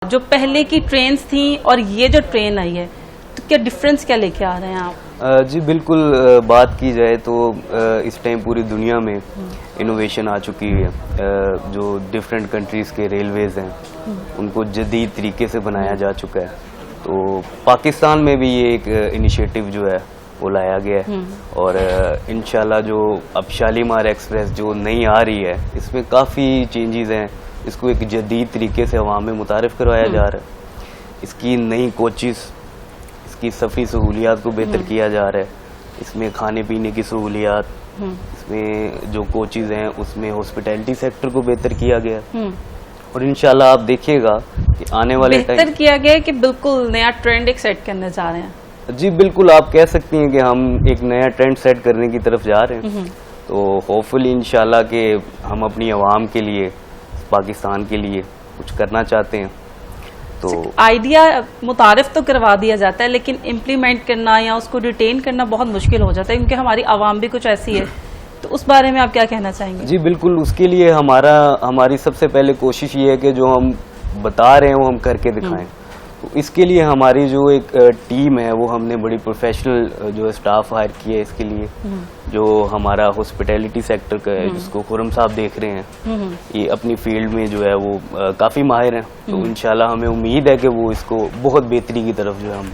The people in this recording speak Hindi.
जो पहले की ट्रेन्स थी और ये जो ट्रेन आई है, तो क्या डिफरेंस क्या लेके आ रहे हैं आप? जी बिल्कुल। बात की जाए तो इस टाइम पूरी दुनिया में इनोवेशन आ चुकी है। जो डिफरेंट कंट्रीज़ के रेलवेज़ हैं उनको जदीद तरीके से बनाया जा चुका है। तो पाकिस्तान में भी ये एक इनिशिएटिव जो है वो लाया गया है और इंशाल्लाह जो अब शालीमार एक्सप्रेस जो नई आ रही है इसमें काफ़ी चेंजेस हैं। इसको एक जदीद तरीके से अवाम में मुतारिफ करवाया जा रहा है। इसकी नई कोचिज़, इसकी सफ़री सहूलियात को बेहतर किया जा रहा है। इसमें खाने पीने की सहूलियात, इसमें जो कोचिज़ हैं उसमें हॉस्पिटैलिटी सेक्टर को बेहतर किया गया और इंशाल्लाह आप देखिएगा कि आने वाले बेहतर किया गया है कि बिल्कुल नया ट्रेंड एक सेट करने जा रहे हैं। जी बिल्कुल, आप कह सकती हैं कि हम एक नया ट्रेंड सेट करने की तरफ जा रहे हैं। तो होपफुली इंशाल्लाह कि हम अपनी आवाम के लिए, पाकिस्तान के लिए कुछ करना चाहते हैं। तो आइडिया मुतारिफ तो करवा दिया जाता है, लेकिन इम्प्लीमेंट करना या उसको रिटेन करना बहुत मुश्किल हो जाता है, क्योंकि हमारी आवाम भी कुछ ऐसी है। तो उस बारे में आप क्या कहना चाहेंगे? जी बिल्कुल, उसके लिए हमारी सबसे पहले कोशिश ये है कि जो हम बता रहे हैं वो हम करके दिखाएं। तो इसके लिए हमारी जो एक टीम है वो हमने बड़ी प्रोफेशनल जो स्टाफ हायर किया है इसके लिए। जो हमारा हॉस्पिटैलिटी सेक्टर का है जिसको खुरम साहब देख रहे हैं, ये अपनी फील्ड में जो है वो काफ़ी माहिर हैं। तो इंशाल्लाह हमें उम्मीद है कि वो इसको बहुत बेहतरी की तरफ जो है हम